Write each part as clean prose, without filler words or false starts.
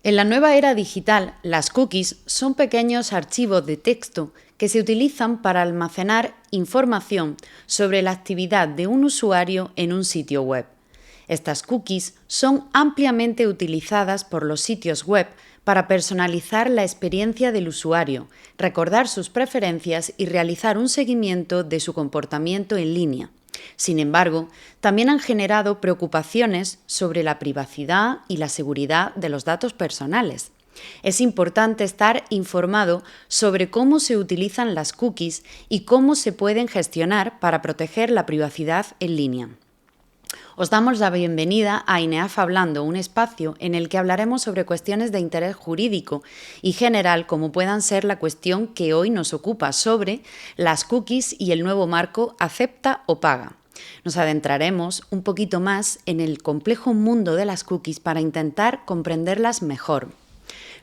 En la nueva era digital, las cookies son pequeños archivos de texto que se utilizan para almacenar información sobre la actividad de un usuario en un sitio web. Estas cookies son ampliamente utilizadas por los sitios web para personalizar la experiencia del usuario, recordar sus preferencias y realizar un seguimiento de su comportamiento en línea. Sin embargo, también han generado preocupaciones sobre la privacidad y la seguridad de los datos personales. Es importante estar informado sobre cómo se utilizan las cookies y cómo se pueden gestionar para proteger la privacidad en línea. Os damos la bienvenida a INEAF Hablando, un espacio en el que hablaremos sobre cuestiones de interés jurídico y general, como puedan ser la cuestión que hoy nos ocupa sobre las cookies y el nuevo marco acepta o paga. Nos adentraremos un poquito más en el complejo mundo de las cookies para intentar comprenderlas mejor.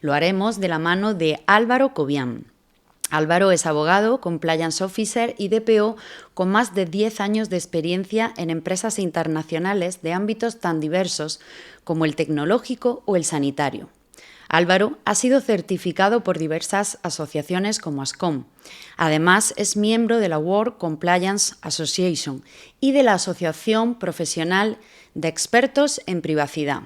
Lo haremos de la mano de Álvaro Cobian. Álvaro es abogado, compliance officer y DPO con más de 10 años de experiencia en empresas internacionales de ámbitos tan diversos como el tecnológico o el sanitario. Álvaro ha sido certificado por diversas asociaciones como ASCOM. Además, es miembro de la World Compliance Association y de la Asociación Profesional de Expertos en Privacidad.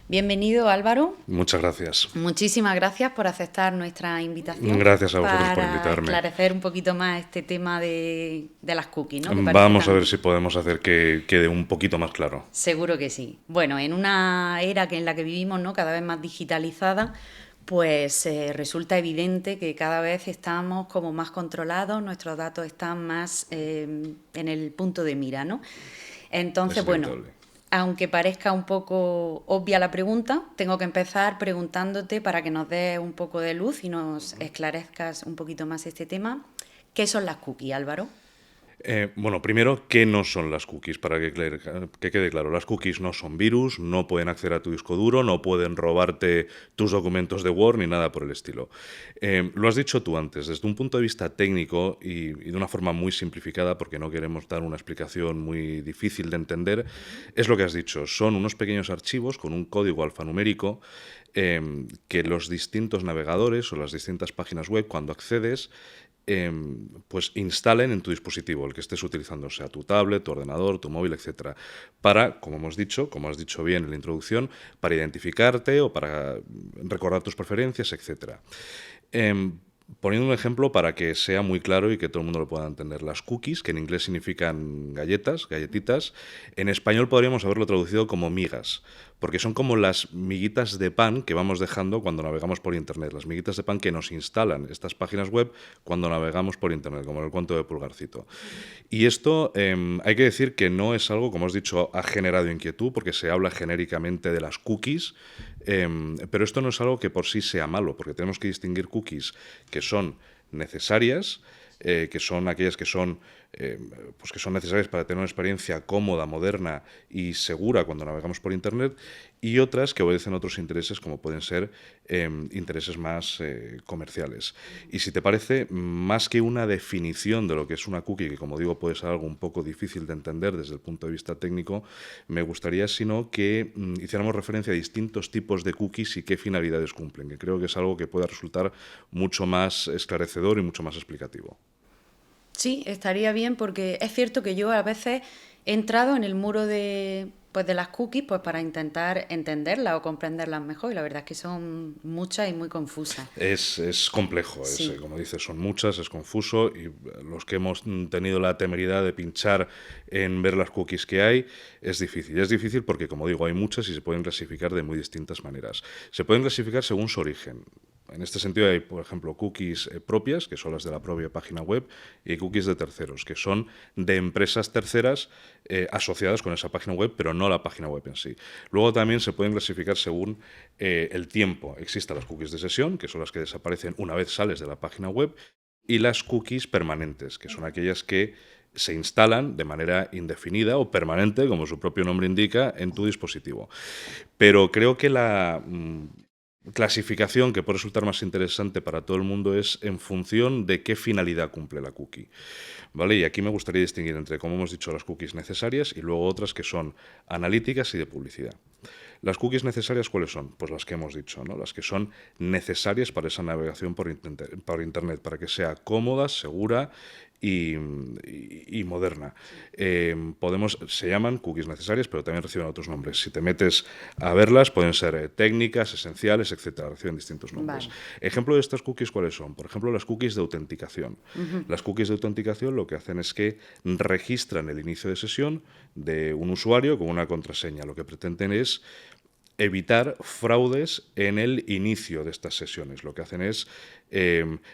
Bienvenido, Álvaro. Muchas gracias. Muchísimas gracias por aceptar nuestra invitación. Gracias a vosotros por invitarme. Para esclarecer un poquito más este tema de las cookies, ¿no? Vamos a ver si podemos hacer que quede un poquito más claro. Seguro que sí. Bueno, en una era en la que vivimos, ¿no?, cada vez más digitalizada, pues resulta evidente que cada vez estamos como más controlados, nuestros datos están más en el punto de mira, ¿no? Entonces, bueno, aunque parezca un poco obvia la pregunta, tengo que empezar preguntándote para que nos des un poco de luz y nos esclarezcas un poquito más este tema. ¿Qué son las cookies, Álvaro? Bueno, primero, ¿qué no son las cookies? Para que quede claro, las cookies no son virus, no pueden acceder a tu disco duro, no pueden robarte tus documentos de Word ni nada por el estilo. Lo has dicho tú antes, desde un punto de vista técnico y de una forma muy simplificada, porque no queremos dar una explicación muy difícil de entender, es lo que has dicho, son unos pequeños archivos con un código alfanumérico que los distintos navegadores o las distintas páginas web, cuando accedes, pues instalen en tu dispositivo, el que estés utilizando, sea tu tablet, tu ordenador, tu móvil, etcétera, para, como hemos dicho, como has dicho bien en la introducción, para identificarte o para recordar tus preferencias, etcétera. Poniendo un ejemplo para que sea muy claro y que todo el mundo lo pueda entender. Las cookies, que en inglés significan galletas, galletitas, en español podríamos haberlo traducido como migas, porque son como las miguitas de pan que vamos dejando cuando navegamos por Internet, las miguitas de pan que nos instalan estas páginas web cuando navegamos por Internet, como en el cuento de Pulgarcito. Y esto hay que decir que no es algo, como has dicho, ha generado inquietud, porque se habla genéricamente de las cookies, pero esto no es algo que por sí sea malo, porque tenemos que distinguir cookies que son necesarias, que son aquellas que son, pues que son necesarias para tener una experiencia cómoda, moderna y segura cuando navegamos por Internet, y otras que obedecen a otros intereses, como pueden ser intereses más comerciales. Y si te parece, más que una definición de lo que es una cookie, que como digo puede ser algo un poco difícil de entender desde el punto de vista técnico, me gustaría sino que hiciéramos referencia a distintos tipos de cookies y qué finalidades cumplen, que creo que es algo que pueda resultar mucho más esclarecedor y mucho más explicativo. Sí, estaría bien, porque es cierto que yo a veces he entrado en el muro de las cookies pues para intentar entenderlas o comprenderlas mejor, y la verdad es que son muchas y muy confusas. Es complejo, Sí. como dices, son muchas, es confuso, y los que hemos tenido la temeridad de pinchar en ver las cookies que hay, es difícil. Es difícil porque, como digo, hay muchas y se pueden clasificar de muy distintas maneras. Se pueden clasificar según su origen. En este sentido hay, por ejemplo, cookies propias, que son las de la propia página web, y cookies de terceros, que son de empresas terceras asociadas con esa página web, pero no la página web en sí. Luego también se pueden clasificar según el tiempo. Existen las cookies de sesión, que son las que desaparecen una vez sales de la página web, y las cookies permanentes, que son aquellas que se instalan de manera indefinida o permanente, como su propio nombre indica, en tu dispositivo. Pero creo que la clasificación que puede resultar más interesante para todo el mundo es en función de qué finalidad cumple la cookie, ¿vale? Y aquí me gustaría distinguir entre, como hemos dicho, las cookies necesarias y luego otras que son analíticas y de publicidad. ¿Las cookies necesarias cuáles son? Pues las que hemos dicho, ¿no? Las que son necesarias para esa navegación por Internet, para que sea cómoda, segura y moderna. Se llaman cookies necesarias, pero también reciben otros nombres. Si te metes a verlas, pueden ser técnicas, esenciales, etcétera. Reciben distintos nombres. Vale. Ejemplo de estas cookies, ¿cuáles son? Por ejemplo, las cookies de autenticación. Las cookies de autenticación lo que hacen es que registran el inicio de sesión de un usuario con una contraseña. Lo que pretenden es evitar fraudes en el inicio de estas sesiones. Lo que hacen es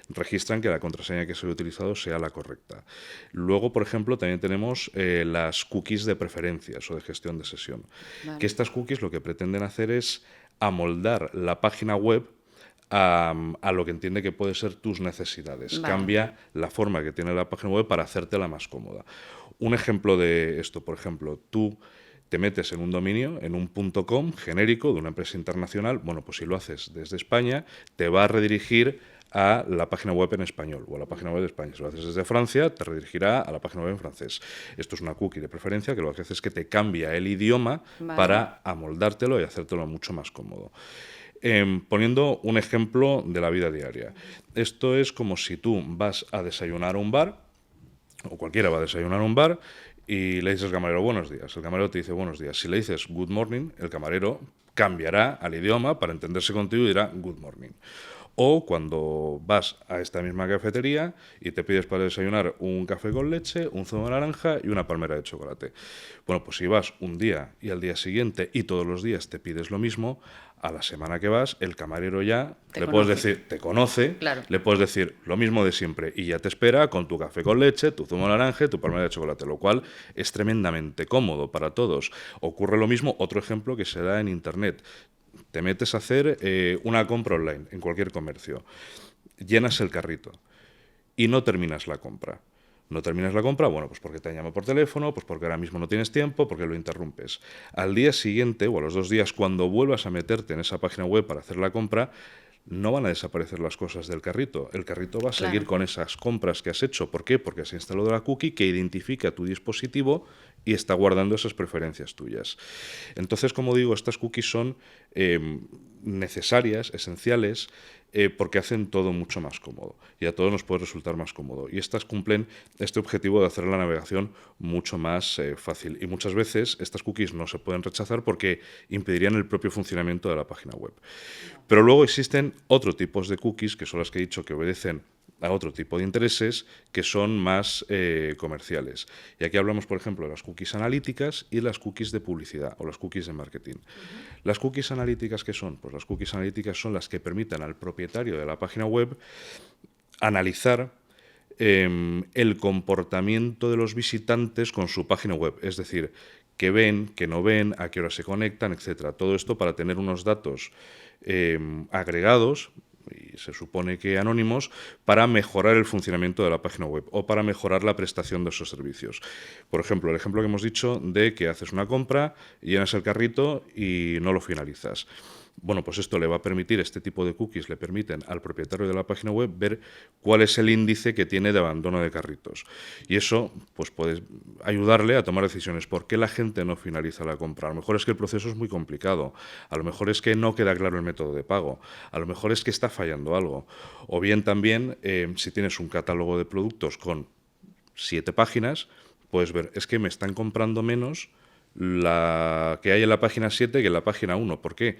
registran que la contraseña que se ha utilizado sea la correcta. Luego, por ejemplo, también tenemos las cookies de preferencias o de gestión de sesión. Vale. Que estas cookies lo que pretenden hacer es amoldar la página web a lo que entiende que puede ser tus necesidades. Vale. Cambia la forma que tiene la página web para hacértela más cómoda. Un ejemplo de esto, por ejemplo, tú te metes en un dominio, en un .com genérico de una empresa internacional, bueno, pues si lo haces desde España, te va a redirigir a la página web en español o a la página web de España. Si lo haces desde Francia, te redirigirá a la página web en francés. Esto es una cookie de preferencia que lo que hace es que te cambia el idioma para amoldártelo y hacértelo mucho más cómodo. Poniendo un ejemplo de la vida diaria. Esto es como si tú vas a desayunar a un bar, o cualquiera va a desayunar a un bar, y le dices al camarero buenos días. El camarero te dice buenos días. Si le dices good morning, el camarero cambiará al idioma para entenderse contigo y dirá good morning. O cuando vas a esta misma cafetería y te pides para desayunar un café con leche, un zumo de naranja y una palmera de chocolate. Bueno, pues si vas un día y al día siguiente y todos los días te pides lo mismo, a la semana que vas, el camarero ya puedes decir, te conoce, claro. Le puedes decir lo mismo de siempre y ya te espera con tu café con leche, tu zumo de naranja y tu palmera de chocolate, lo cual es tremendamente cómodo para todos. Ocurre lo mismo, otro ejemplo que se da en Internet. Te metes a hacer una compra online en cualquier comercio, llenas el carrito y no terminas la compra. No terminas la compra, bueno, pues porque te han llamado por teléfono, pues porque ahora mismo no tienes tiempo, porque lo interrumpes. Al día siguiente o a los 2 días, cuando vuelvas a meterte en esa página web para hacer la compra, no van a desaparecer las cosas del carrito. El carrito va a seguir con esas compras que has hecho. ¿Por qué? Porque has instalado la cookie que identifica tu dispositivo y está guardando esas preferencias tuyas. Entonces, como digo, estas cookies son necesarias, esenciales, porque hacen todo mucho más cómodo y a todos nos puede resultar más cómodo. Y estas cumplen este objetivo de hacer la navegación mucho más fácil. Y muchas veces estas cookies no se pueden rechazar porque impedirían el propio funcionamiento de la página web. Pero luego existen otros tipos de cookies, que son las que he dicho que obedecen a otro tipo de intereses que son más comerciales. Y aquí hablamos, por ejemplo, de las cookies analíticas y las cookies de publicidad o las cookies de marketing. Las cookies analíticas, ¿qué son? Pues las cookies analíticas son las que permiten al propietario de la página web analizar el comportamiento de los visitantes con su página web, es decir, qué ven, qué no ven, a qué hora se conectan, etcétera. Todo esto para tener unos datos agregados, y se supone que anónimos, para mejorar el funcionamiento de la página web o para mejorar la prestación de esos servicios. Por ejemplo, el ejemplo que hemos dicho de que haces una compra, llenas el carrito y no lo finalizas. Bueno, pues esto le va a permitir, este tipo de cookies le permiten al propietario de la página web ver cuál es el índice que tiene de abandono de carritos. Y eso pues puede ayudarle a tomar decisiones. ¿Por qué la gente no finaliza la compra? A lo mejor es que el proceso es muy complicado, a lo mejor es que no queda claro el método de pago, a lo mejor es que está fallando algo. O bien también, si tienes un catálogo de productos con 7 páginas, puedes ver, es que me están comprando menos la que hay en la página 7 que en la página 1. ¿Por qué?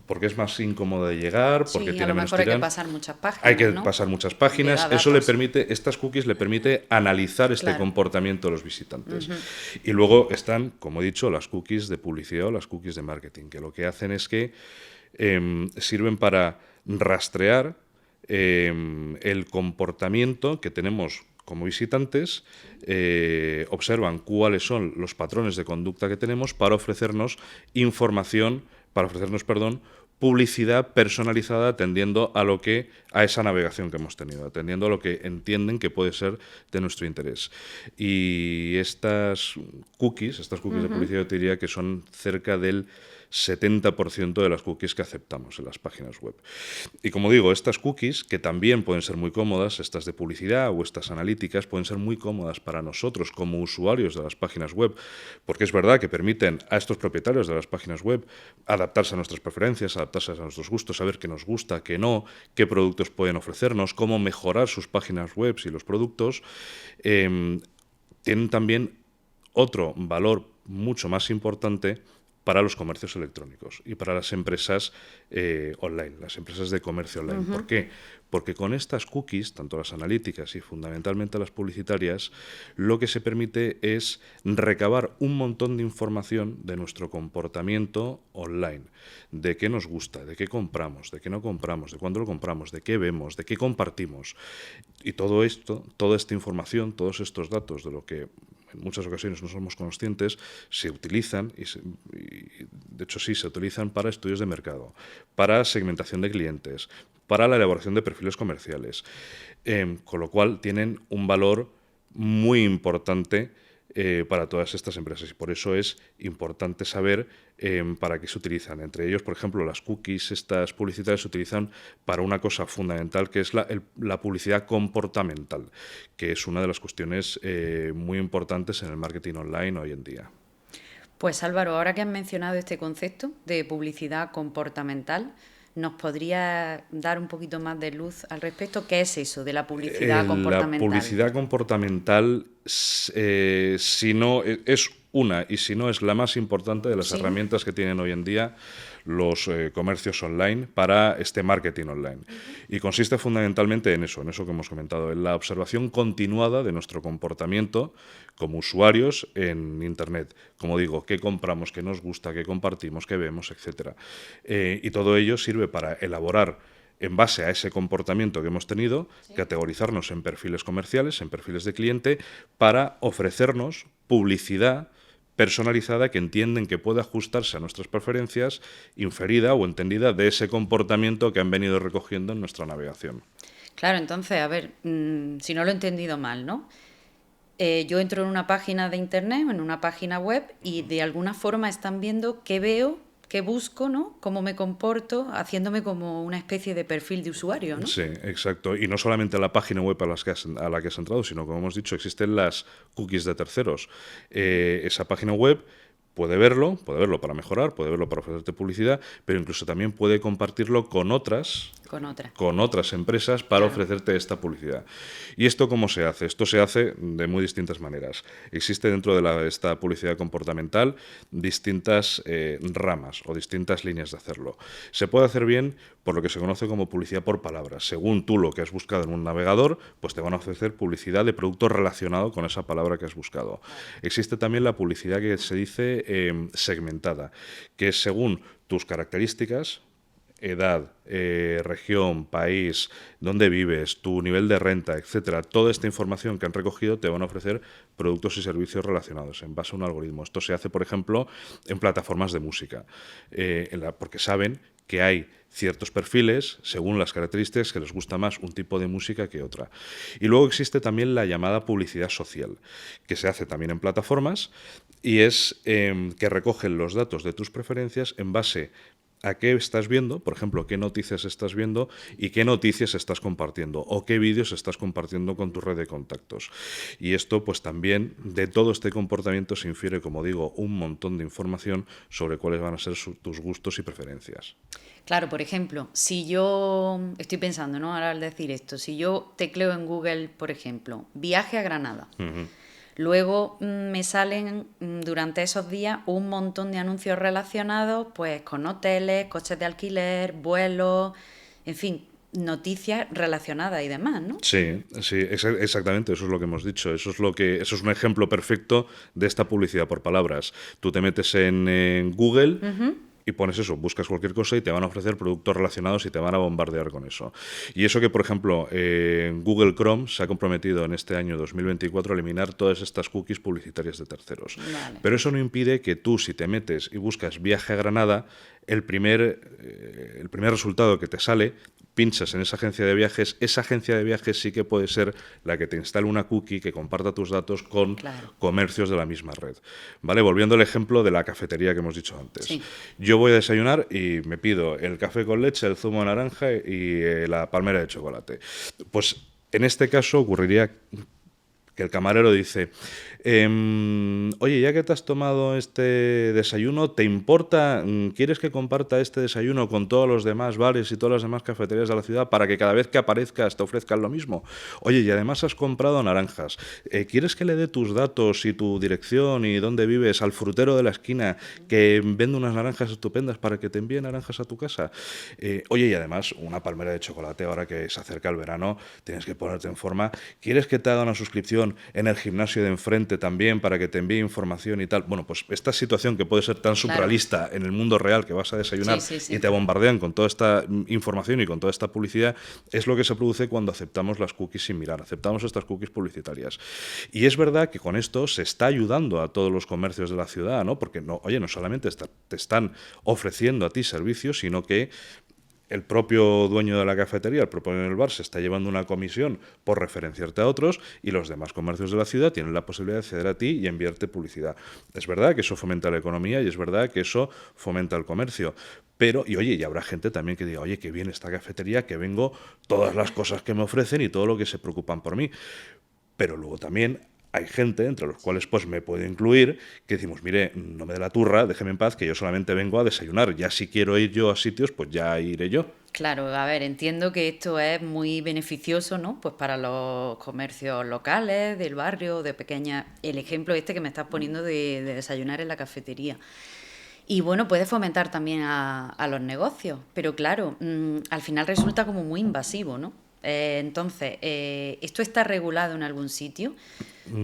Porque es más incómodo de llegar, porque tiene menos tirán. Hay que pasar muchas páginas. Hay que pasar muchas páginas. Eso le permite, estas cookies le permite analizar este comportamiento de los visitantes. Y luego están, como he dicho, las cookies de publicidad o las cookies de marketing, que lo que hacen es que sirven para rastrear el comportamiento que tenemos como visitantes, observan cuáles son los patrones de conducta que tenemos para ofrecernos publicidad personalizada atendiendo a esa navegación que hemos tenido, atendiendo a lo que entienden que puede ser de nuestro interés. Y estas cookies de publicidad, yo te diría que son cerca del 70% de las cookies que aceptamos en las páginas web. Y como digo, estas cookies, que también pueden ser muy cómodas, estas de publicidad o estas analíticas, pueden ser muy cómodas para nosotros como usuarios de las páginas web, porque es verdad que permiten a estos propietarios de las páginas web adaptarse a nuestras preferencias, adaptarse a nuestros gustos, saber qué nos gusta, qué no, qué productos pueden ofrecernos, cómo mejorar sus páginas web y los productos. Tienen también otro valor mucho más importante para los comercios electrónicos y para las empresas online, las empresas de comercio online. ¿Por qué? Porque con estas cookies, tanto las analíticas y fundamentalmente las publicitarias, lo que se permite es recabar un montón de información de nuestro comportamiento online, de qué nos gusta, de qué compramos, de qué no compramos, de cuándo lo compramos, de qué vemos, de qué compartimos. Y todo esto, toda esta información, todos estos datos de lo que en muchas ocasiones no somos conscientes, se utilizan, y de hecho sí, se utilizan para estudios de mercado, para segmentación de clientes, para la elaboración de perfiles comerciales, con lo cual tienen un valor muy importante para todas estas empresas y por eso es importante saber para qué se utilizan. Entre ellos, por ejemplo, las cookies, estas publicitarias se utilizan para una cosa fundamental que es la publicidad comportamental, que es una de las cuestiones muy importantes en el marketing online hoy en día. Pues Álvaro, ahora que has mencionado este concepto de publicidad comportamental, ¿nos podría dar un poquito más de luz al respecto? ¿Qué es eso de la publicidad comportamental? La publicidad comportamental, si no es una y si no es la más importante de las herramientas que tienen hoy en día los comercios online para este marketing online. Y consiste fundamentalmente en eso que hemos comentado, en la observación continuada de nuestro comportamiento como usuarios en Internet. Como digo, qué compramos, qué nos gusta, qué compartimos, qué vemos, etc. Y todo ello sirve para elaborar, en base a ese comportamiento que hemos tenido, categorizarnos en perfiles comerciales, en perfiles de cliente, para ofrecernos publicidad personalizada que entienden que puede ajustarse a nuestras preferencias, inferida o entendida de ese comportamiento que han venido recogiendo en nuestra navegación. Claro, entonces, a ver, si no lo he entendido mal, ¿no? Yo entro en una página de internet, en una página web, y de alguna forma están viendo qué veo, qué busco, ¿no? Cómo me comporto, haciéndome como una especie de perfil de usuario, ¿no? Sí, exacto. Y no solamente la página web a la que has entrado, sino, como hemos dicho, existen las cookies de terceros. Esa página web puede verlo para mejorar, puede verlo para ofrecerte publicidad, pero incluso también puede compartirlo con otras empresas para ofrecerte esta publicidad. ¿Y esto cómo se hace? Esto se hace de muy distintas maneras. Existe dentro de esta publicidad comportamental distintas ramas o distintas líneas de hacerlo. Se puede hacer bien por lo que se conoce como publicidad por palabras. Según tú lo que has buscado en un navegador, pues te van a ofrecer publicidad de producto relacionado con esa palabra que has buscado. Existe también la publicidad que se dice segmentada, que es según tus características, edad, región, país, dónde vives, tu nivel de renta, etcétera. Toda esta información que han recogido te van a ofrecer productos y servicios relacionados en base a un algoritmo. Esto se hace, por ejemplo, en plataformas de música, porque saben que hay ciertos perfiles, según las características, que les gusta más un tipo de música que otra. Y luego existe también la llamada publicidad social, que se hace también en plataformas y es que recogen los datos de tus preferencias en base a qué estás viendo, por ejemplo, qué noticias estás viendo y qué noticias estás compartiendo o qué vídeos estás compartiendo con tu red de contactos. Y esto, pues también, de todo este comportamiento se infiere, como digo, un montón de información sobre cuáles van a ser tus gustos y preferencias. Claro, por ejemplo, si yo estoy pensando, ¿no? Ahora al decir esto, si yo tecleo en Google, por ejemplo, viaje a Granada, luego me salen durante esos días un montón de anuncios relacionados pues con hoteles, coches de alquiler, vuelos, en fin, noticias relacionadas y demás, ¿no? Sí, exactamente, eso es lo que hemos dicho. Eso es un ejemplo perfecto de esta publicidad por palabras. Tú te metes en Google y pones eso, buscas cualquier cosa y te van a ofrecer productos relacionados y te van a bombardear con eso. Y eso que, por ejemplo, Google Chrome se ha comprometido en este año 2024 a eliminar todas estas cookies publicitarias de terceros. Vale. Pero eso no impide que tú, si te metes y buscas viaje a Granada, el primer resultado que te sale pinchas en esa agencia de viajes sí que puede ser la que te instale una cookie que comparta tus datos con comercios de la misma red. ¿Vale? Volviendo al ejemplo de la cafetería que hemos dicho antes. Sí. Yo voy a desayunar y me pido el café con leche, el zumo de naranja y la palmera de chocolate. Pues en este caso ocurriría que el camarero dice, oye, ya que te has tomado este desayuno, ¿te importa? ¿Quieres que comparta este desayuno con todos los demás bares y todas las demás cafeterías de la ciudad para que cada vez que aparezcas te ofrezcan lo mismo? Oye, y además has comprado naranjas. ¿Quieres que le dé tus datos y tu dirección y dónde vives al frutero de la esquina que vende unas naranjas estupendas para que te envíe naranjas a tu casa? Oye, y además una palmera de chocolate, ahora que se acerca el verano, tienes que ponerte en forma. ¿Quieres que te haga una suscripción en el gimnasio de enfrente también para que te envíe información y tal? Bueno, pues esta situación que puede ser tan surrealista en el mundo real, que vas a desayunar y te bombardean con toda esta información y con toda esta publicidad, es lo que se produce cuando aceptamos las cookies sin mirar, aceptamos estas cookies publicitarias. Y es verdad que con esto se está ayudando a todos los comercios de la ciudad, ¿no? Porque no solamente te están ofreciendo a ti servicios, sino que el propio dueño de la cafetería, el propio dueño del bar, se está llevando una comisión por referenciarte a otros y los demás comercios de la ciudad tienen la posibilidad de acceder a ti y enviarte publicidad. Es verdad que eso fomenta la economía y es verdad que eso fomenta el comercio. Pero, y habrá gente también que diga, oye, qué bien esta cafetería, que vengo, todas las cosas que me ofrecen y todo lo que se preocupan por mí. Pero luego también hay gente, entre los cuales pues me puedo incluir, que decimos, mire, no me dé la turra, déjeme en paz, que yo solamente vengo a desayunar. Ya si quiero ir yo a sitios, pues ya iré yo. Claro, a ver, entiendo que esto es muy beneficioso, ¿no? Pues para los comercios locales, del barrio, de pequeña. El ejemplo este que me estás poniendo de desayunar en la cafetería. Y bueno, puede fomentar también a los negocios, pero claro, al final resulta como muy invasivo, ¿no? Entonces, ¿esto está regulado en algún sitio?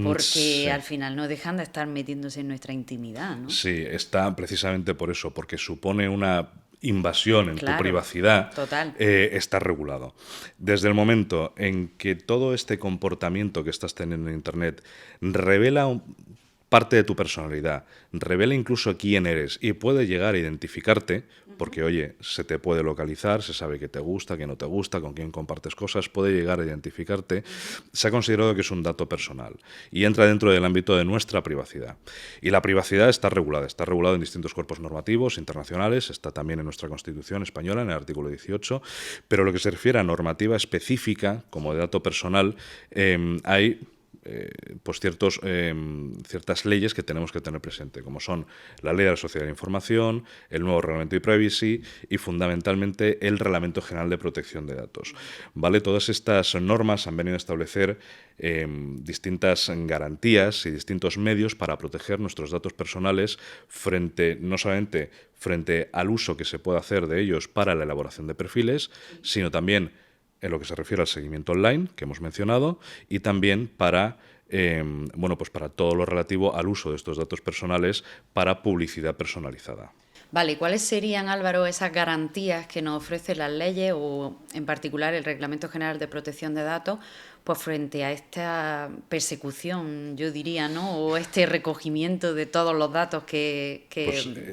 Porque Sí. al final no dejan de estar metiéndose en nuestra intimidad, ¿no? Sí, está precisamente por eso, porque supone una invasión en tu Claro, privacidad, total. está regulado. Desde el momento en que todo este comportamiento que estás teniendo en Internet revela parte de tu personalidad, revela incluso quién eres y puede llegar a identificarte, porque, oye, se te puede localizar, se sabe qué te gusta, qué no te gusta, con quién compartes cosas, puede llegar a identificarte, se ha considerado que es un dato personal y entra dentro del ámbito de nuestra privacidad. Y la privacidad está regulada en distintos cuerpos normativos internacionales, está también en nuestra Constitución española, en el artículo 18, pero lo que se refiere a normativa específica, como de dato personal, hay pues ciertas leyes que tenemos que tener presente, como son la Ley de la Sociedad de la Información, el nuevo Reglamento de Privacy y fundamentalmente el Reglamento General de Protección de Datos. ¿Vale? Todas estas normas han venido a establecer distintas garantías y distintos medios para proteger nuestros datos personales no solamente frente al uso que se puede hacer de ellos para la elaboración de perfiles, sino también en lo que se refiere al seguimiento online, que hemos mencionado, y también para pues para todo lo relativo al uso de estos datos personales para publicidad personalizada. Vale, ¿cuáles serían, Álvaro, esas garantías que nos ofrecen las leyes o, en particular, el Reglamento General de Protección de Datos, pues frente a esta persecución, yo diría, ¿no? O este recogimiento de todos los datos de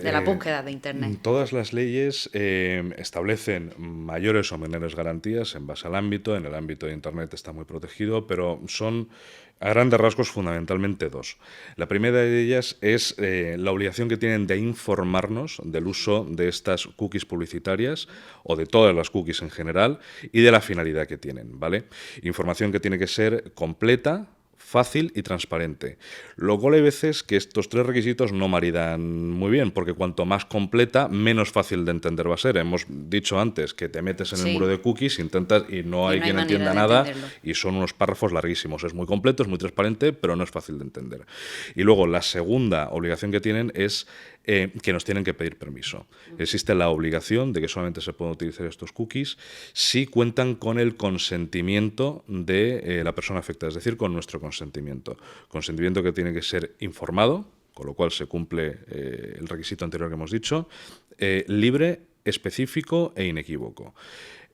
la búsqueda de Internet? Todas las leyes establecen mayores o menores garantías en base al ámbito. En el ámbito de Internet está muy protegido, pero son a grandes rasgos fundamentalmente dos. La primera de ellas es la obligación que tienen de informarnos del uso de estas cookies publicitarias o de todas las cookies en general y de la finalidad que tienen, ¿vale? Información que tiene que ser completa, fácil y transparente. Luego hay veces que estos tres requisitos no maridan muy bien, porque cuanto más completa, menos fácil de entender va a ser. Hemos dicho antes que te metes en el muro de cookies, intentas y no hay quien entienda nada y son unos párrafos larguísimos. Es muy completo, es muy transparente, pero no es fácil de entender. Y luego la segunda obligación que tienen es que nos tienen que pedir permiso. Existe la obligación de que solamente se pueden utilizar estos cookies si cuentan con el consentimiento de la persona afectada, es decir, con nuestro consentimiento. Consentimiento que tiene que ser informado, con lo cual se cumple el requisito anterior que hemos dicho, libre, específico e inequívoco.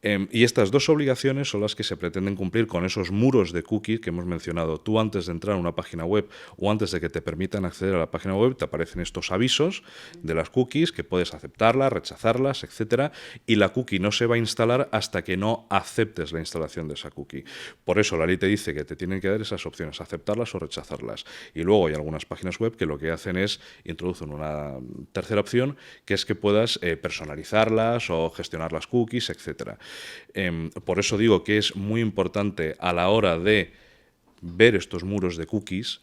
Y estas dos obligaciones son las que se pretenden cumplir con esos muros de cookies que hemos mencionado. Tú, antes de entrar a una página web o antes de que te permitan acceder a la página web, te aparecen estos avisos de las cookies, que puedes aceptarlas, rechazarlas, etcétera, y la cookie no se va a instalar hasta que no aceptes la instalación de esa cookie. Por eso la ley te dice que te tienen que dar esas opciones, aceptarlas o rechazarlas. Y luego hay algunas páginas web que lo que hacen es introducen una tercera opción, que es que puedas personalizarlas o gestionar las cookies, etcétera. Por eso digo que es muy importante a la hora de ver estos muros de cookies,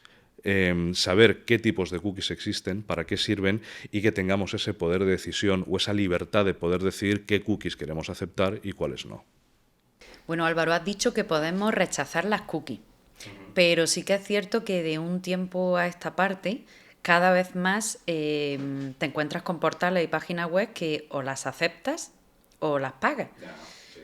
saber qué tipos de cookies existen, para qué sirven y que tengamos ese poder de decisión o esa libertad de poder decidir qué cookies queremos aceptar y cuáles no. Bueno, Álvaro, has dicho que podemos rechazar las cookies, pero sí que es cierto que de un tiempo a esta parte cada vez más te encuentras con portales y páginas web que o las aceptas o las pagas.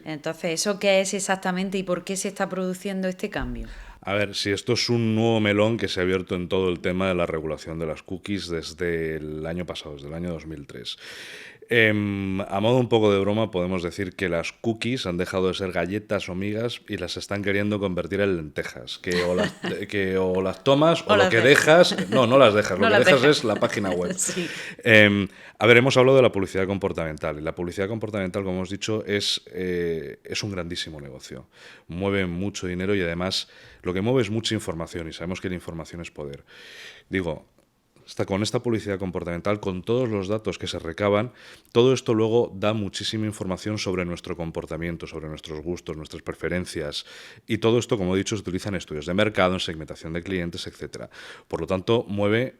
Entonces, ¿eso qué es exactamente y por qué se está produciendo este cambio? A ver, si esto es un nuevo melón que se ha abierto en todo el tema de la regulación de las cookies desde el año pasado, desde el año 2003. A modo un poco de broma, podemos decir que las cookies han dejado de ser galletas o migas y las están queriendo convertir en lentejas, que o las tomas o lo que dejas. No las dejas, lo que dejas es la página web. Sí. A ver, hemos hablado de la publicidad comportamental, y la publicidad comportamental, como hemos dicho, es un grandísimo negocio. Mueve mucho dinero y además lo que mueve es mucha información, y sabemos que la información es poder. Digo, con esta publicidad comportamental, con todos los datos que se recaban, todo esto luego da muchísima información sobre nuestro comportamiento, sobre nuestros gustos, nuestras preferencias, y todo esto, como he dicho, se utiliza en estudios de mercado, en segmentación de clientes, etcétera. Por lo tanto,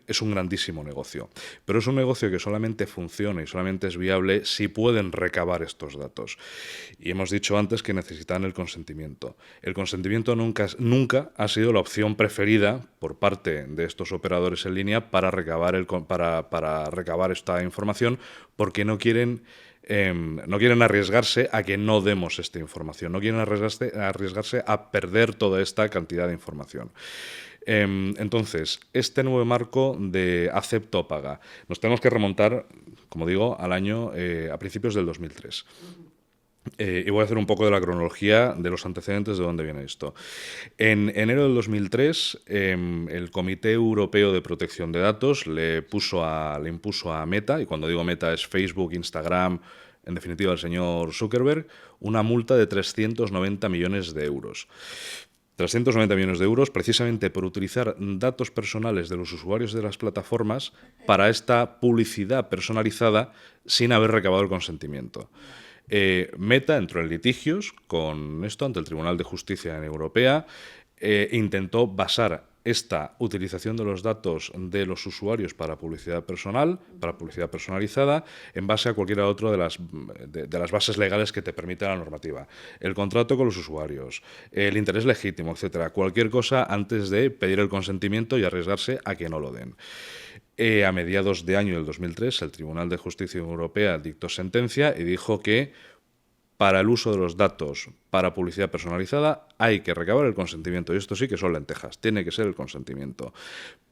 es un grandísimo negocio. Pero es un negocio que solamente funciona y solamente es viable si pueden recabar estos datos. Y hemos dicho antes que necesitan el consentimiento. El consentimiento nunca ha sido la opción preferida por parte de estos operadores en línea para recabar esta información, porque no quieren arriesgarse a que no demos esta información, no quieren arriesgarse a perder toda esta cantidad de información. Entonces, este nuevo marco de acepto o paga, nos tenemos que remontar, como digo, al año a principios del 2003. Y voy a hacer un poco de la cronología de los antecedentes de dónde viene esto. En enero del 2003, el Comité Europeo de Protección de Datos le impuso a Meta, y cuando digo Meta es Facebook, Instagram, en definitiva el señor Zuckerberg, una multa de 390 millones de euros. 390 millones de euros precisamente por utilizar datos personales de los usuarios de las plataformas para esta publicidad personalizada sin haber recabado el consentimiento. Meta entró en litigios con esto ante el Tribunal de Justicia Europea, intentó basar esta utilización de los datos de los usuarios para publicidad personal, para publicidad personalizada, en base a cualquiera otra de las bases legales que te permite la normativa. El contrato con los usuarios, el interés legítimo, etcétera. Cualquier cosa antes de pedir el consentimiento y arriesgarse a que no lo den. A mediados de año del 2003, el Tribunal de Justicia Europea dictó sentencia y dijo que para el uso de los datos para publicidad personalizada hay que recabar el consentimiento. Y esto sí que son lentejas, tiene que ser el consentimiento.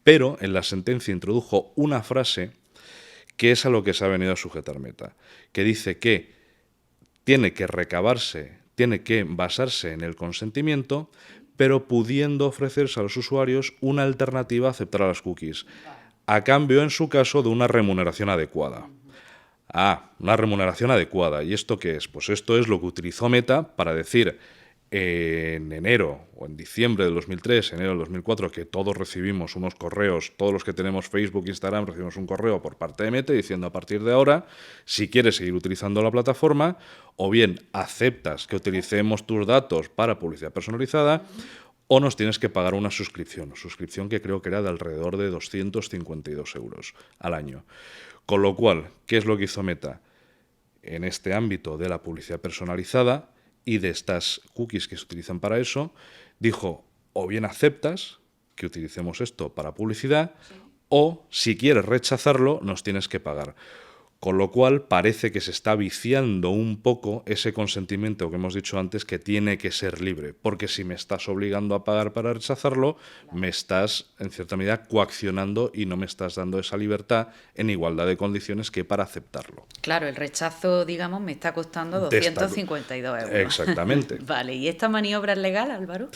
Pero en la sentencia introdujo una frase que es a lo que se ha venido a sujetar Meta, que dice que tiene que basarse en el consentimiento, pero pudiendo ofrecerse a los usuarios una alternativa a aceptar a las cookies, a cambio, en su caso, de una remuneración adecuada. Una remuneración adecuada. ¿Y esto qué es? Pues esto es lo que utilizó Meta para decir en enero o en diciembre del 2003, enero del 2004, que todos recibimos unos correos, todos los que tenemos Facebook, Instagram, recibimos un correo por parte de Meta diciendo a partir de ahora, si quieres seguir utilizando la plataforma, o bien aceptas que utilicemos tus datos para publicidad personalizada, o nos tienes que pagar una suscripción que creo que era de alrededor de 252 euros al año. Con lo cual, ¿qué es lo que hizo Meta? En este ámbito de la publicidad personalizada y de estas cookies que se utilizan para eso, dijo, o bien aceptas que utilicemos esto para publicidad, o si quieres rechazarlo, nos tienes que pagar. Con lo cual parece que se está viciando un poco ese consentimiento que hemos dicho antes, que tiene que ser libre, porque si me estás obligando a pagar para rechazarlo, me estás en cierta medida coaccionando y no me estás dando esa libertad en igualdad de condiciones que para aceptarlo. Claro, el rechazo, digamos, me está costando 252 euros. Exactamente. Vale, ¿y esta maniobra es legal, Álvaro?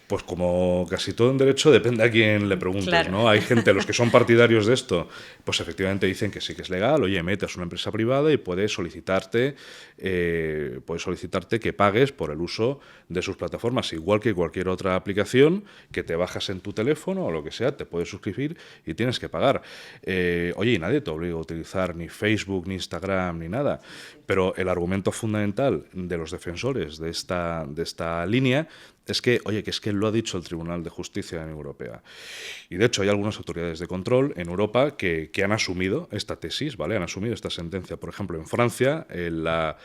Pues como casi todo en derecho, depende a quién le preguntes, Claro. ¿no? Hay gente, los que son partidarios de esto, pues efectivamente dicen que sí que es legal. Oye, metes una empresa privada y puedes solicitarte que pagues por el uso de sus plataformas, igual que cualquier otra aplicación que te bajas en tu teléfono o lo que sea, te puedes suscribir y tienes que pagar. Oye, y nadie te obliga a utilizar ni Facebook, ni Instagram, ni nada. Pero el argumento fundamental de los defensores de esta línea es que, oye, que es que lo ha dicho el Tribunal de Justicia de la Unión Europea. Y de hecho hay algunas autoridades de control en Europa que han asumido esta tesis, ¿vale? Han asumido esta sentencia. Por ejemplo, en Francia, la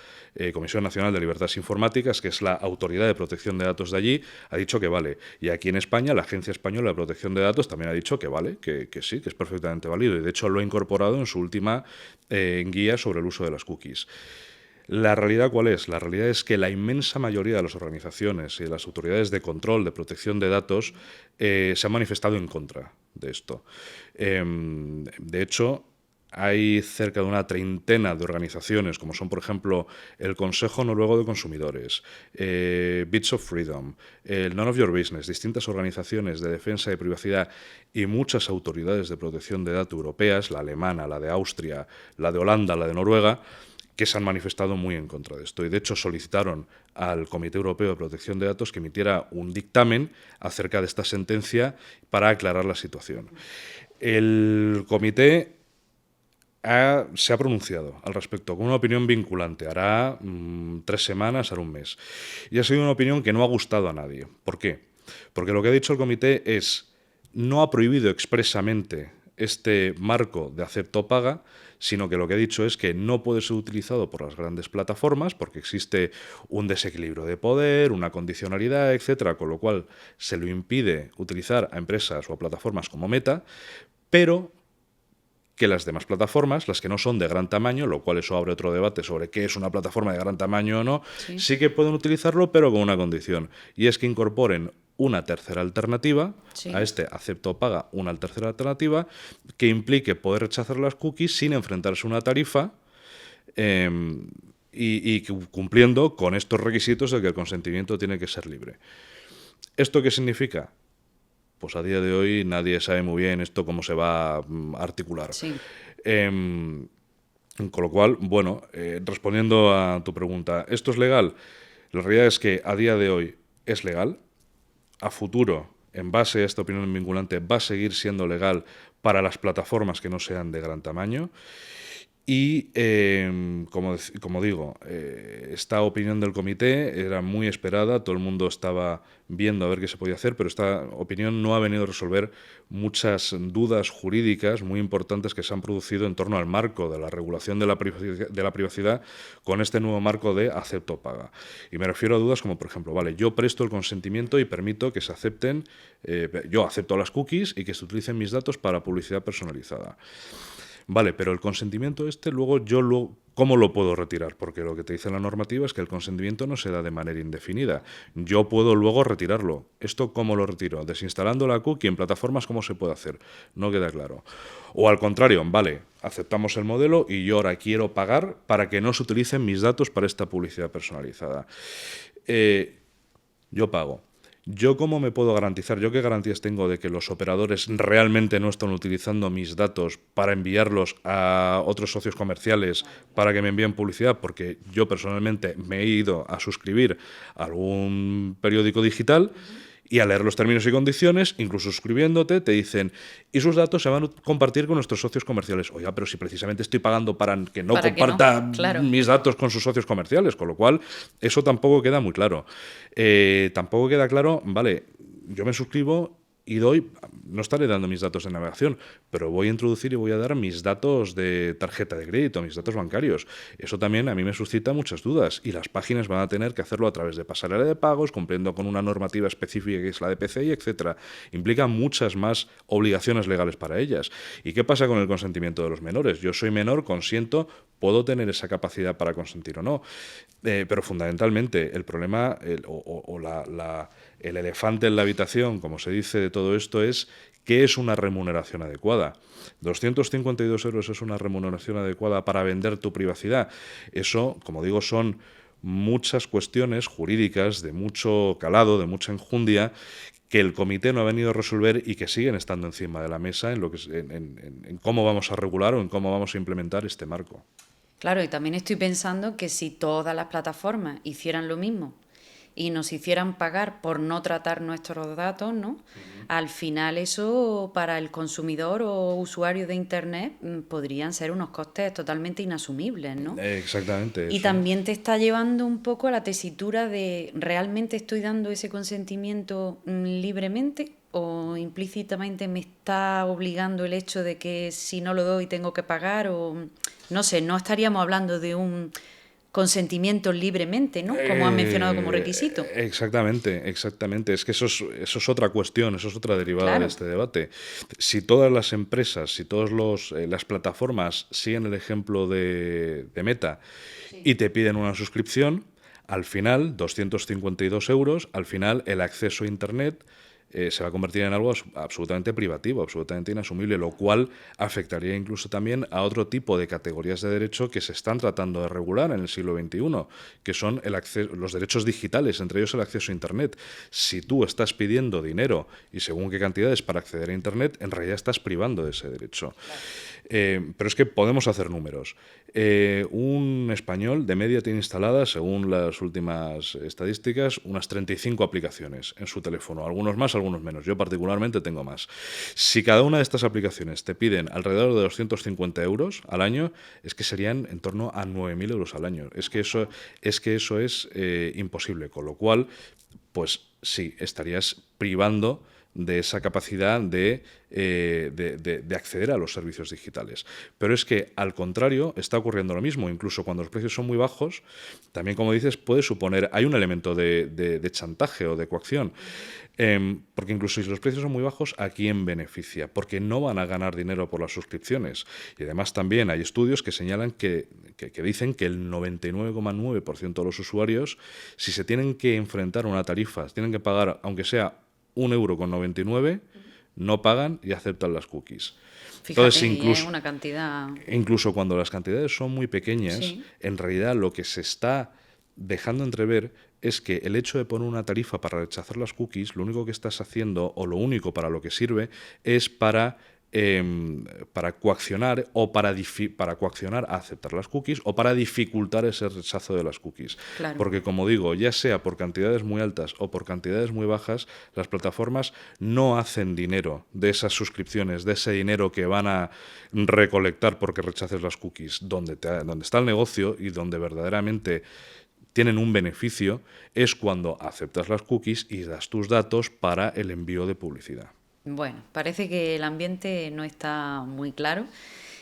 Comisión Nacional de Libertades Informáticas, que es la autoridad de protección de datos de allí, ha dicho que vale. Y aquí en España, la Agencia Española de Protección de Datos también ha dicho que vale, que sí, que es perfectamente válido. Y de hecho lo ha incorporado en su última guía sobre el uso de las cookies. ¿La realidad cuál es? La realidad es que la inmensa mayoría de las organizaciones y de las autoridades de control, de protección de datos, se han manifestado en contra de esto. De hecho, hay cerca de una treintena de organizaciones, como son, por ejemplo, el Consejo Noruego de Consumidores, Bits of Freedom, el None of Your Business, distintas organizaciones de defensa de privacidad y muchas autoridades de protección de datos europeas, la alemana, la de Austria, la de Holanda, la de Noruega, que se han manifestado muy en contra de esto. Y de hecho solicitaron al Comité Europeo de Protección de Datos que emitiera un dictamen acerca de esta sentencia para aclarar la situación. El comité se ha pronunciado al respecto con una opinión vinculante. Hará 3 semanas, hará un mes. Y ha sido una opinión que no ha gustado a nadie. ¿Por qué? Porque lo que ha dicho el comité es, no ha prohibido expresamente este marco de acepto o paga, sino que lo que ha dicho es que no puede ser utilizado por las grandes plataformas porque existe un desequilibrio de poder, una condicionalidad, etcétera, con lo cual se lo impide utilizar a empresas o a plataformas como Meta, pero que las demás plataformas, las que no son de gran tamaño, lo cual eso abre otro debate sobre qué es una plataforma de gran tamaño o no, sí que pueden utilizarlo, pero con una condición, y es que incorporen una tercera alternativa, a este acepto o paga una tercera alternativa, que implique poder rechazar las cookies sin enfrentarse a una tarifa y cumpliendo con estos requisitos de que el consentimiento tiene que ser libre. ¿Esto qué significa? Pues a día de hoy nadie sabe muy bien esto cómo se va a articular. Sí. Con lo cual, bueno, respondiendo a tu pregunta, ¿esto es legal? La realidad es que a día de hoy es legal. A futuro, en base a esta opinión vinculante, va a seguir siendo legal para las plataformas que no sean de gran tamaño. Y, como digo, esta opinión del comité era muy esperada, todo el mundo estaba viendo a ver qué se podía hacer, pero esta opinión no ha venido a resolver muchas dudas jurídicas muy importantes que se han producido en torno al marco de la regulación de la privacidad con este nuevo marco de acepto o paga. Y me refiero a dudas como, por ejemplo, vale, yo presto el consentimiento y permito que se acepten, yo acepto las cookies y que se utilicen mis datos para publicidad personalizada. Vale, pero el consentimiento luego ¿cómo lo puedo retirar? Porque lo que te dice la normativa es que el consentimiento no se da de manera indefinida. Yo puedo luego retirarlo. ¿Esto cómo lo retiro? Desinstalando la cookie en plataformas, ¿cómo se puede hacer? No queda claro. O al contrario, vale, aceptamos el modelo y yo ahora quiero pagar para que no se utilicen mis datos para esta publicidad personalizada. Yo pago. ¿Yo cómo me puedo garantizar? ¿Yo qué garantías tengo de que los operadores realmente no están utilizando mis datos para enviarlos a otros socios comerciales para que me envíen publicidad? Porque yo personalmente me he ido a suscribir a algún periódico digital y a leer los términos y condiciones, incluso suscribiéndote, te dicen, y sus datos se van a compartir con nuestros socios comerciales. Oiga, pero si precisamente estoy pagando para que no comparta Claro. mis datos con sus socios comerciales, con lo cual eso tampoco queda muy claro. Tampoco queda claro, vale, yo me suscribo y no estaré dando mis datos de navegación, pero voy a introducir y voy a dar mis datos de tarjeta de crédito, mis datos bancarios. Eso también a mí me suscita muchas dudas y las páginas van a tener que hacerlo a través de pasarela de pagos, cumpliendo con una normativa específica que es la de PCI, etcétera. Implica muchas más obligaciones legales para ellas. ¿Y qué pasa con el consentimiento de los menores? Yo soy menor, consiento, puedo tener esa capacidad para consentir o no. Pero fundamentalmente el problema el elefante en la habitación, como se dice de todo esto, es ¿qué es una remuneración adecuada? 252 euros es una remuneración adecuada para vender tu privacidad. Eso, como digo, son muchas cuestiones jurídicas de mucho calado, de mucha enjundia, que el comité no ha venido a resolver y que siguen estando encima de la mesa en cómo vamos a regular o en cómo vamos a implementar este marco. Claro, y también estoy pensando que si todas las plataformas hicieran lo mismo y nos hicieran pagar por no tratar nuestros datos, ¿no? Uh-huh. Al final eso para el consumidor o usuario de Internet podrían ser unos costes totalmente inasumibles, ¿no? Exactamente. Y también te está llevando un poco a la tesitura de ¿realmente estoy dando ese consentimiento libremente o implícitamente me está obligando el hecho de que si no lo doy tengo que pagar? O no sé, no estaríamos hablando de un consentimiento libremente, ¿no? Como han mencionado como requisito. Exactamente. Es que eso es otra cuestión, eso es otra derivada de este debate. Si todas las empresas, si todas las plataformas siguen el ejemplo de Meta y te piden una suscripción, al final, 252 euros, al final el acceso a Internet se va a convertir en algo absolutamente privativo, absolutamente inasumible, lo cual afectaría incluso también a otro tipo de categorías de derecho que se están tratando de regular en el siglo XXI, que son los derechos digitales, entre ellos el acceso a Internet. Si tú estás pidiendo dinero y según qué cantidades para acceder a Internet, en realidad estás privando de ese derecho. Pero es que podemos hacer números. Un español de media tiene instaladas, según las últimas estadísticas, unas 35 aplicaciones en su teléfono, algunos más, algunos menos. Yo particularmente tengo más. Si cada una de estas aplicaciones te piden alrededor de 250 euros al año, es que serían en torno a 9.000 euros al año. Es que eso es imposible, con lo cual, pues sí, estarías privando de esa capacidad de acceder a los servicios digitales. Pero es que, al contrario, está ocurriendo lo mismo. Incluso cuando los precios son muy bajos, también, como dices, puede suponer... Hay un elemento de chantaje o de coacción. Porque incluso si los precios son muy bajos, ¿a quién beneficia? Porque no van a ganar dinero por las suscripciones. Y además también hay estudios que señalan que dicen que el 99,9% de los usuarios, si se tienen que enfrentar a una tarifa, tienen que pagar, aunque sea 1,99 €, no pagan y aceptan las cookies. Fíjate, entonces, incluso, es una cantidad... Incluso cuando las cantidades son muy pequeñas, sí, en realidad lo que se está dejando entrever es que el hecho de poner una tarifa para rechazar las cookies, lo único que estás haciendo, o lo único para lo que sirve, es para coaccionar o para coaccionar a aceptar las cookies o para dificultar ese rechazo de las cookies. Claro. Porque, como digo, ya sea por cantidades muy altas o por cantidades muy bajas, las plataformas no hacen dinero de esas suscripciones, de ese dinero que van a recolectar porque rechaces las cookies. Donde está el negocio y donde verdaderamente tienen un beneficio es cuando aceptas las cookies y das tus datos para el envío de publicidad. Bueno, parece que el ambiente no está muy claro.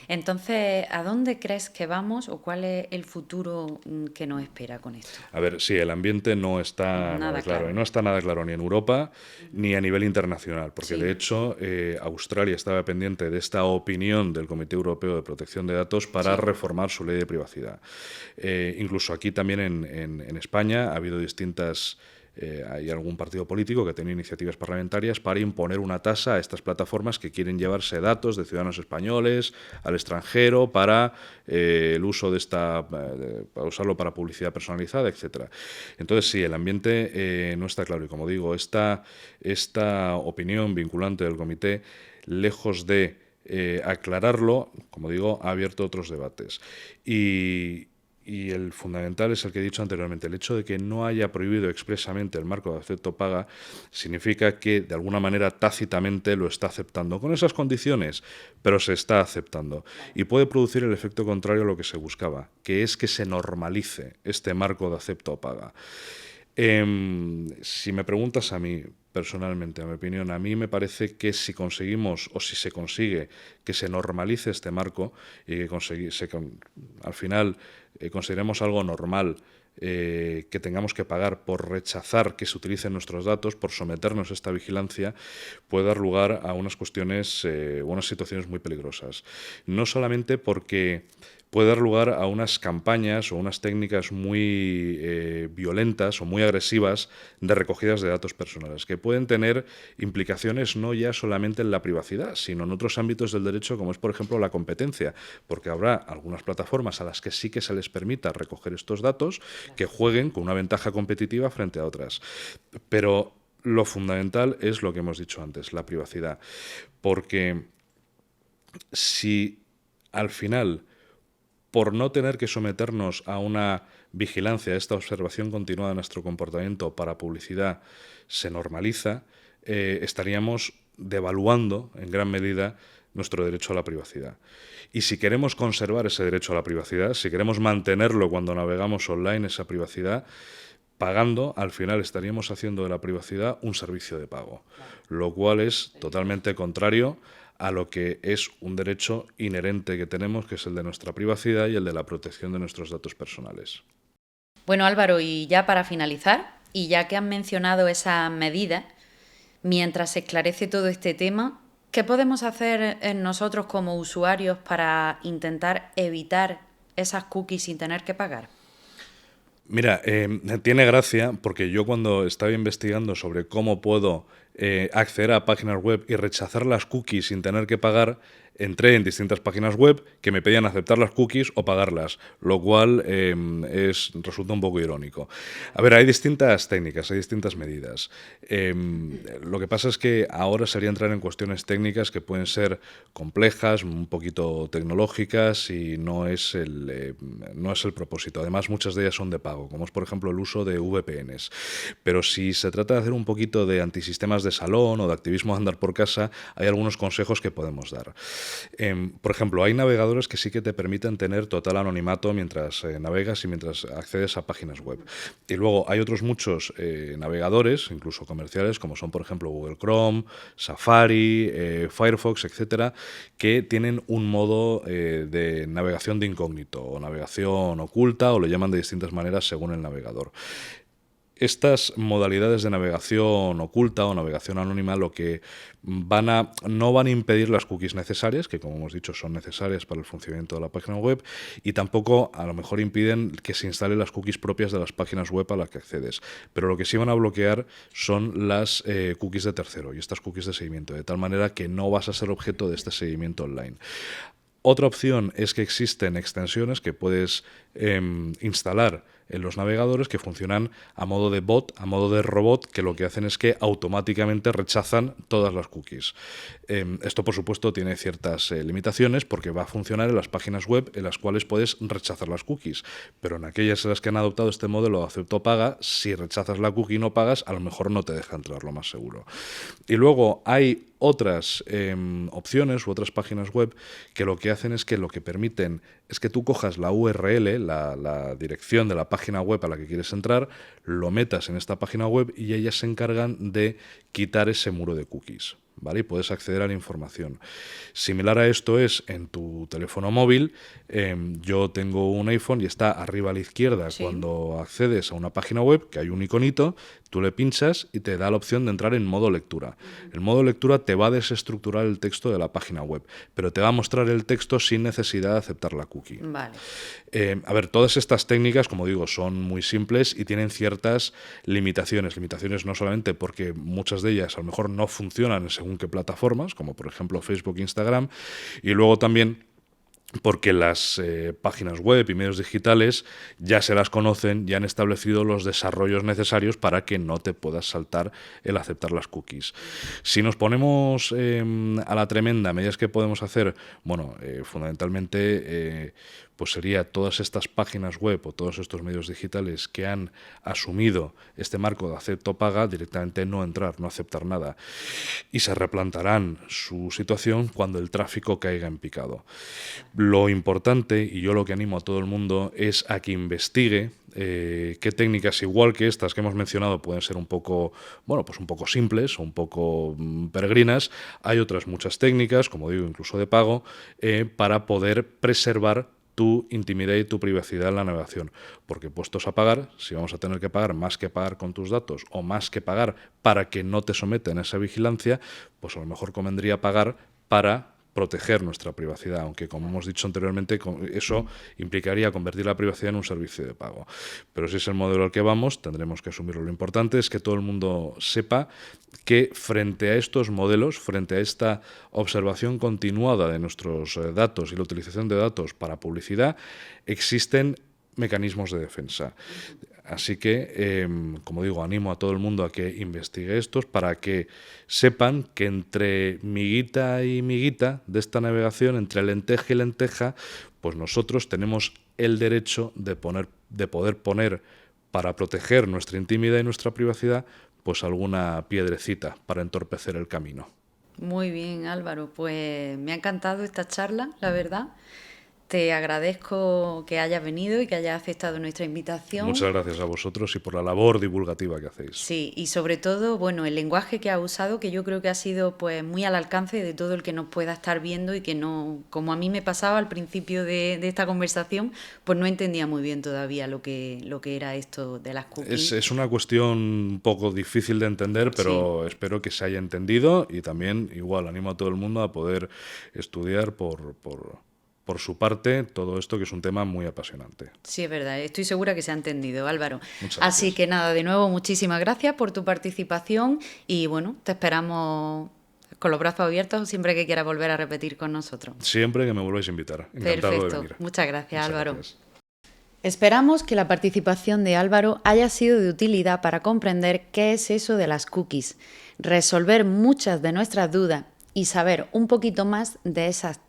Entonces, ¿a dónde crees que vamos o cuál es el futuro que nos espera con esto? A ver, sí, el ambiente no está nada claro. Y no está nada claro ni en Europa ni a nivel internacional, porque de hecho Australia estaba pendiente de esta opinión del Comité Europeo de Protección de Datos para reformar su ley de privacidad. Incluso aquí también en España ha habido distintas... hay algún partido político que tiene iniciativas parlamentarias para imponer una tasa a estas plataformas que quieren llevarse datos de ciudadanos españoles al extranjero para el uso de para usarlo para publicidad personalizada, etcétera. Entonces sí, el ambiente no está claro y, como digo, esta opinión vinculante del comité, lejos de aclararlo, como digo, ha abierto otros debates. Y el fundamental es el que he dicho anteriormente. El hecho de que no haya prohibido expresamente el marco de acepto paga significa que, de alguna manera, tácitamente lo está aceptando, con esas condiciones, pero se está aceptando. Y puede producir el efecto contrario a lo que se buscaba, que es que se normalice este marco de acepto paga. Si me preguntas a mí, personalmente, a mi opinión, a mí me parece que si conseguimos o si se consigue que se normalice este marco y que al final consideremos algo normal, que tengamos que pagar por rechazar que se utilicen nuestros datos, por someternos a esta vigilancia, puede dar lugar a unas cuestiones o unas situaciones muy peligrosas. No solamente porque puede dar lugar a unas campañas o unas técnicas muy violentas o muy agresivas de recogidas de datos personales, que pueden tener implicaciones no ya solamente en la privacidad, sino en otros ámbitos del derecho, como es, por ejemplo, la competencia, porque habrá algunas plataformas a las que sí que se les permita recoger estos datos, que jueguen con una ventaja competitiva frente a otras. Pero lo fundamental es lo que hemos dicho antes, la privacidad, porque si al final, por no tener que someternos a una vigilancia, a esta observación continuada de nuestro comportamiento para publicidad, se normaliza, estaríamos devaluando en gran medida nuestro derecho a la privacidad. Y si queremos conservar ese derecho a la privacidad, si queremos mantenerlo cuando navegamos online, esa privacidad, pagando, al final estaríamos haciendo de la privacidad un servicio de pago, lo cual es totalmente contrario a lo que es un derecho inherente que tenemos, que es el de nuestra privacidad y el de la protección de nuestros datos personales. Bueno, Álvaro, y ya para finalizar, y ya que han mencionado esas medidas, mientras se esclarece todo este tema, ¿qué podemos hacer nosotros como usuarios para intentar evitar esas cookies sin tener que pagar? Mira, tiene gracia porque yo cuando estaba investigando sobre cómo puedo acceder a páginas web y rechazar las cookies sin tener que pagar, entré en distintas páginas web que me pedían aceptar las cookies o pagarlas, lo cual resulta un poco irónico. A ver, hay distintas técnicas, hay distintas medidas. Lo que pasa es que ahora sería entrar en cuestiones técnicas que pueden ser complejas, un poquito tecnológicas y no es el propósito. Además, muchas de ellas son de pago, como es por ejemplo el uso de VPNs. Pero si se trata de hacer un poquito de antisistemas de salón o de activismo de andar por casa, hay algunos consejos que podemos dar. Por ejemplo, hay navegadores que sí que te permiten tener total anonimato mientras navegas y mientras accedes a páginas web. Y luego hay otros muchos navegadores, incluso comerciales, como son por ejemplo Google Chrome, Safari, Firefox, etcétera, que tienen un modo de navegación de incógnito o navegación oculta, o lo llaman de distintas maneras según el navegador. Estas modalidades de navegación oculta o navegación anónima lo que no van a impedir las cookies necesarias, que como hemos dicho son necesarias para el funcionamiento de la página web, y tampoco a lo mejor impiden que se instalen las cookies propias de las páginas web a las que accedes. Pero lo que sí van a bloquear son las cookies de tercero y estas cookies de seguimiento, de tal manera que no vas a ser objeto de este seguimiento online. Otra opción es que existen extensiones que puedes instalar en los navegadores que funcionan a modo de bot, a modo de robot, que lo que hacen es que automáticamente rechazan todas las cookies. Esto, por supuesto, tiene ciertas limitaciones porque va a funcionar en las páginas web en las cuales puedes rechazar las cookies, pero en aquellas en las que han adoptado este modelo de acepto paga, si rechazas la cookie y no pagas, a lo mejor no te deja entrar, lo más seguro. Y luego hay otras opciones u otras páginas web que lo que hacen es que lo que permiten es que tú cojas la URL, la dirección de la página web a la que quieres entrar, lo metas en esta página web y ellas se encargan de quitar ese muro de cookies, ¿vale? Y puedes acceder a la información. Similar a esto es en tu teléfono móvil. Yo tengo un iPhone y está arriba a la izquierda, sí, cuando accedes a una página web, que hay un iconito, tú le pinchas y te da la opción de entrar en modo lectura. El modo lectura te va a desestructurar el texto de la página web, pero te va a mostrar el texto sin necesidad de aceptar la cookie. Vale. A ver, todas estas técnicas, como digo, son muy simples y tienen ciertas limitaciones. Limitaciones no solamente porque muchas de ellas a lo mejor no funcionan en según qué plataformas, como por ejemplo Facebook e Instagram, y luego también porque las páginas web y medios digitales ya se las conocen, ya han establecido los desarrollos necesarios para que no te puedas saltar el aceptar las cookies. Si nos ponemos a la tremenda, medidas que podemos hacer, bueno, fundamentalmente pues sería todas estas páginas web o todos estos medios digitales que han asumido este marco de acepto paga, directamente no entrar, no aceptar nada. Y se replantarán su situación cuando el tráfico caiga en picado. Lo importante, y yo lo que animo a todo el mundo, es a que investigue qué técnicas, igual que estas que hemos mencionado, pueden ser un poco, bueno, pues un poco simples o un poco peregrinas. Hay otras muchas técnicas, como digo, incluso de pago, para poder preservar tu intimidad y tu privacidad en la navegación. Porque puestos a pagar, si vamos a tener que pagar más que pagar con tus datos o más que pagar para que no te sometan a esa vigilancia, pues a lo mejor convendría pagar para proteger nuestra privacidad, aunque como hemos dicho anteriormente, eso implicaría convertir la privacidad en un servicio de pago. Pero si es el modelo al que vamos, tendremos que asumirlo. Lo importante es que todo el mundo sepa que frente a estos modelos, frente a esta observación continuada de nuestros datos y la utilización de datos para publicidad, existen mecanismos de defensa. Así que, como digo, animo a todo el mundo a que investigue estos para que sepan que entre miguita y miguita de esta navegación, entre lenteja y lenteja, pues nosotros tenemos el derecho de poder poner, para proteger nuestra intimidad y nuestra privacidad, pues alguna piedrecita para entorpecer el camino. Muy bien, Álvaro. Pues me ha encantado esta charla, la verdad. Te agradezco que hayas venido y que hayas aceptado nuestra invitación. Muchas gracias a vosotros y por la labor divulgativa que hacéis. Sí, y sobre todo, bueno, el lenguaje que has usado, que yo creo que ha sido pues muy al alcance de todo el que nos pueda estar viendo y que no, como a mí me pasaba al principio de esta conversación, pues no entendía muy bien todavía lo que era esto de las cookies. Es una cuestión un poco difícil de entender, pero sí, espero que se haya entendido y también igual animo a todo el mundo a poder estudiar por su parte todo esto, que es un tema muy apasionante. Sí, es verdad, estoy segura que se ha entendido, Álvaro. Muchas Así gracias. que nada, de nuevo, muchísimas gracias por tu participación y bueno, te esperamos con los brazos abiertos siempre que quieras volver a repetir con nosotros. Siempre que me volváis a invitar. Encantado. Perfecto. De venir. Muchas gracias, Álvaro. Gracias. Esperamos que la participación de Álvaro haya sido de utilidad para comprender qué es eso de las cookies, resolver muchas de nuestras dudas y saber un poquito más de esas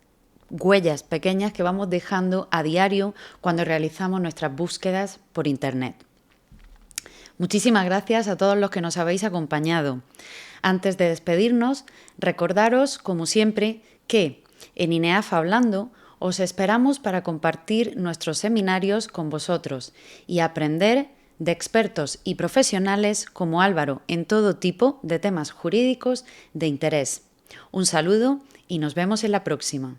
huellas pequeñas que vamos dejando a diario cuando realizamos nuestras búsquedas por Internet. Muchísimas gracias a todos los que nos habéis acompañado. Antes de despedirnos, recordaros, como siempre, que en INEAF Hablando os esperamos para compartir nuestros seminarios con vosotros y aprender de expertos y profesionales como Álvaro en todo tipo de temas jurídicos de interés. Un saludo y nos vemos en la próxima.